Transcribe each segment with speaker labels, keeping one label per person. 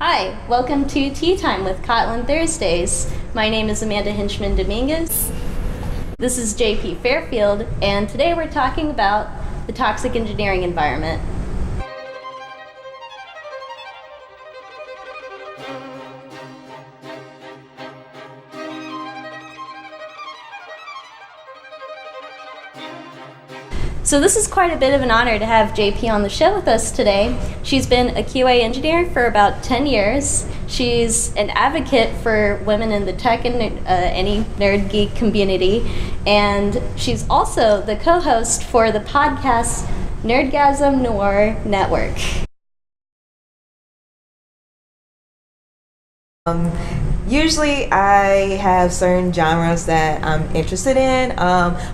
Speaker 1: Hi, welcome to Tea Time with Kotlin Thursdays. My name is Amanda Hinchman Dominguez. This is JP Fairfield, and today we're talking about the toxic engineering environment. So this is quite a bit of an honor to have JP on the show with us today. She's been a QA engineer for about 10 years. She's an advocate for women in the tech and any nerd geek community. And she's also the co-host for the podcast Nerdgasm Noir Network.
Speaker 2: Usually I have certain genres that I'm interested in,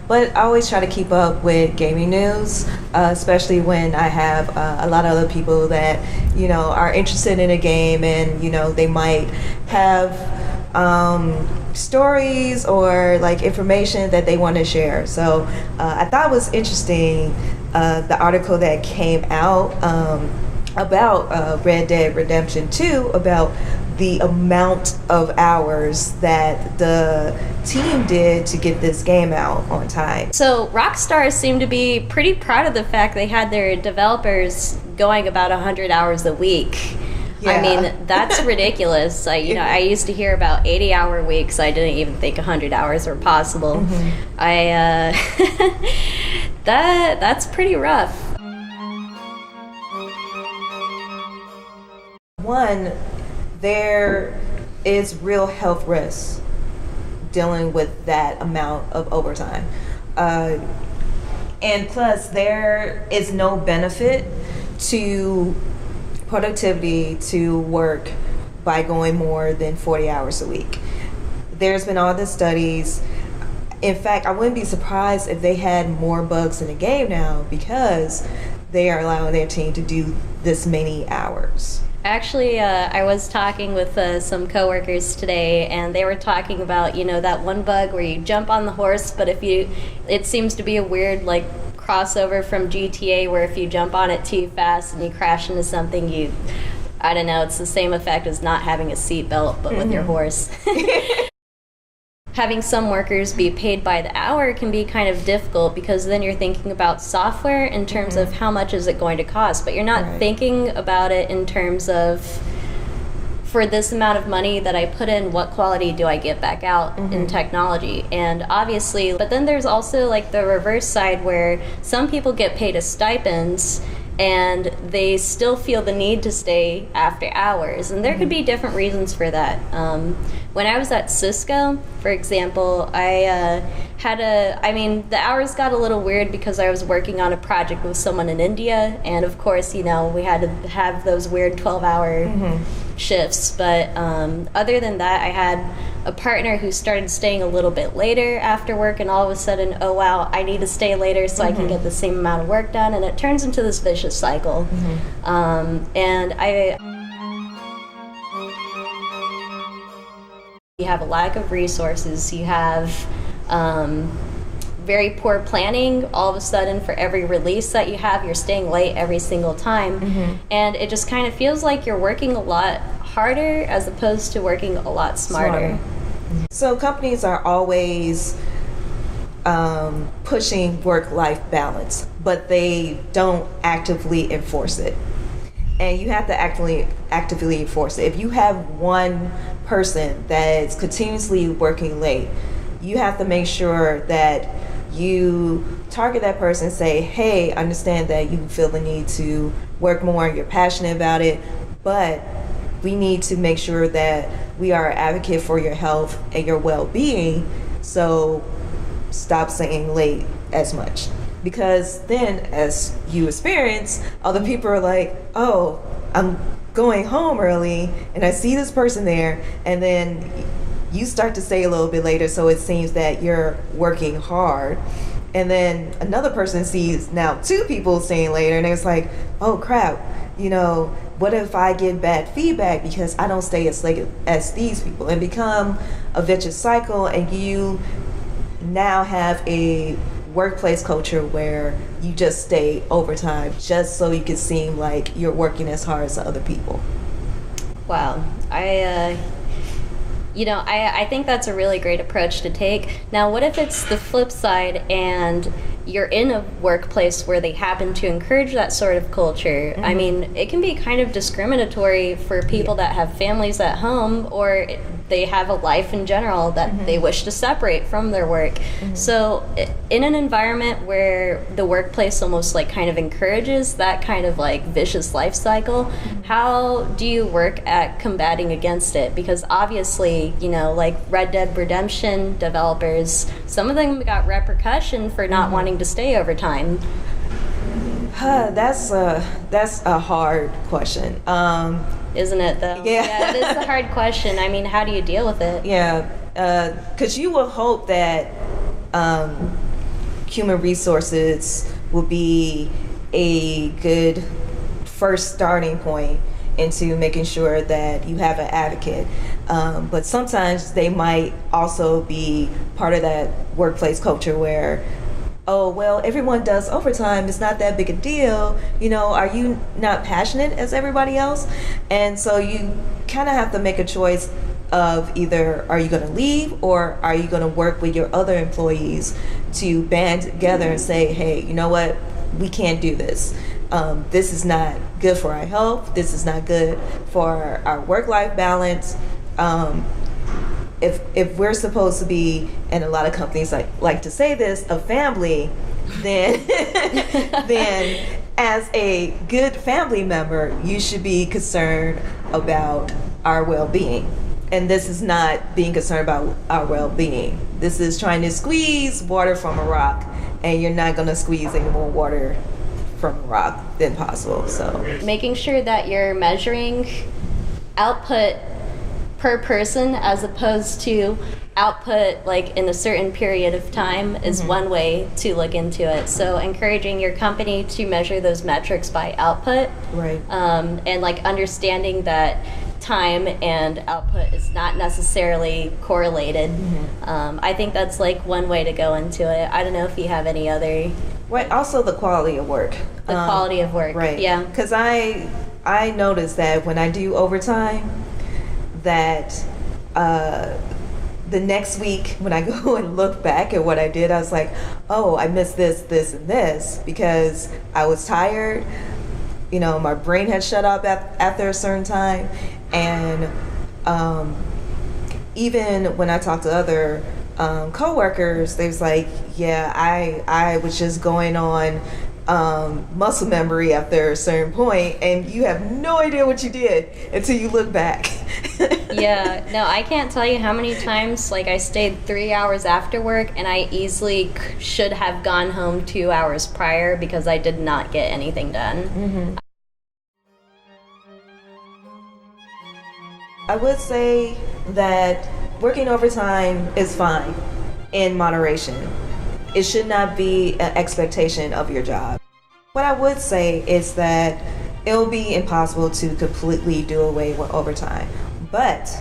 Speaker 2: but I always try to keep up with gaming news, especially when I have a lot of other people that, are interested in a game and, they might have stories or like information that they want to share. So I thought it was interesting, the article that came out about Red Dead Redemption 2, about the amount of hours that the team did to get this game out on time.
Speaker 1: So Rockstar seemed to be pretty proud of the fact they had their developers going about 100 hours a week. Yeah. I mean, that's ridiculous. I used to hear about 80-hour weeks. I didn't even think 100 hours were possible. Mm-hmm. That's pretty rough.
Speaker 2: One, there is real health risks dealing with that amount of overtime. And plus, there is no benefit to productivity to work by going more than 40 hours a week. There's been all the studies. In fact, I wouldn't be surprised if they had more bugs in the game now because they are allowing their team to do this many hours.
Speaker 1: Actually, I was talking with some coworkers today, and they were talking about, that one bug where you jump on the horse, but it seems to be a weird, crossover from GTA where if you jump on it too fast and you crash into something, I don't know, it's the same effect as not having a seatbelt, but with your horse. Having some workers be paid by the hour can be kind of difficult because then you're thinking about software in terms of how much is it going to cost, but you're not thinking about it in terms of, for this amount of money that I put in, what quality do I get back out in technology? And obviously, but then there's also the reverse side where some people get paid a stipends and they still feel the need to stay after hours. And there could be different reasons for that. When I was at Cisco, for example, the hours got a little weird because I was working on a project with someone in India. And of course, we had to have those weird 12-hour shifts. But other than that, I had a partner who started staying a little bit later after work, and all of a sudden, oh wow, I need to stay later so I can get the same amount of work done, and it turns into this vicious cycle. You have a lack of resources, you have very poor planning. All of a sudden, for every release that you have, you're staying late every single time, and it just kind of feels like you're working a lot harder as opposed to working a lot smarter.
Speaker 2: So companies are always pushing work-life balance, but they don't actively enforce it. And you have to actively enforce it. If you have one person that's continuously working late, you have to make sure that you target that person and say, hey, I understand that you feel the need to work more, you're passionate about it, but we need to make sure that we are an advocate for your health and your well-being, so stop staying late as much. Because then, as you experience, other people are like, oh, I'm going home early, and I see this person there, and then you start to stay a little bit later, so it seems that you're working hard. And then another person sees now two people staying later, and it's like, oh crap, what if I get bad feedback because I don't stay as late as these people, and become a vicious cycle, and you now have a workplace culture where you just stay overtime just so you can seem like you're working as hard as other people.
Speaker 1: Wow. I think that's a really great approach to take. Now, what if it's the flip side and you're in a workplace where they happen to encourage that sort of culture? I mean, it can be kind of discriminatory for people that have families at home, or they have a life in general that they wish to separate from their work. So in an environment where the workplace almost like kind of encourages that kind of like vicious life cycle, how do you work at combating against it? Because obviously, like Red Dead Redemption developers, some of them got repercussion for not wanting to stay overtime.
Speaker 2: That's a hard question.
Speaker 1: Isn't it, though?
Speaker 2: Yeah.
Speaker 1: It is a hard question. I mean, how do you deal with it?
Speaker 2: Yeah, because you will hope that human resources will be a good first starting point into making sure that you have an advocate. But sometimes they might also be part of that workplace culture where, oh, well, everyone does overtime. It's not that big a deal. Are you not passionate as everybody else? And so you kind of have to make a choice of either are you going to leave or are you going to work with your other employees to band together and say, hey, you know what? We can't do this. This is not good for our health. This is not good for our work-life balance. If we're supposed to be, and a lot of companies like to say this, a family, then then as a good family member, you should be concerned about our well-being. And this is not being concerned about our well-being. This is trying to squeeze water from a rock, and you're not going to squeeze any more water from a rock than possible. So
Speaker 1: making sure that you're measuring output per person as opposed to output like in a certain period of time is one way to look into it. So encouraging your company to measure those metrics by output,
Speaker 2: right?
Speaker 1: And like understanding that time and output is not necessarily correlated. I think that's like one way to go into it. I don't know if you have any other.
Speaker 2: Right. Also, the quality of work.
Speaker 1: The quality of work.
Speaker 2: Right.
Speaker 1: Yeah.
Speaker 2: Because I notice that when I do overtime, that the next week when I go and look back at what I did, I was like, oh, I missed this, this, and this because I was tired. My brain had shut up after a certain time. And even when I talked to other coworkers, they was like, yeah, I was just going on muscle memory after a certain point, and you have no idea what you did until you look back.
Speaker 1: Yeah, no, I can't tell you how many times like I stayed 3 hours after work and I easily should have gone home 2 hours prior because I did not get anything done.
Speaker 2: I would say that working overtime is fine in moderation. It should not be an expectation of your job. What I would say is that it'll be impossible to completely do away with overtime, but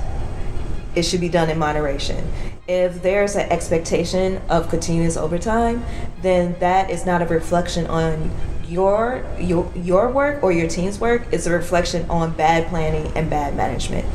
Speaker 2: it should be done in moderation. If there's an expectation of continuous overtime, then that is not a reflection on your work or your team's work. It's a reflection on bad planning and bad management.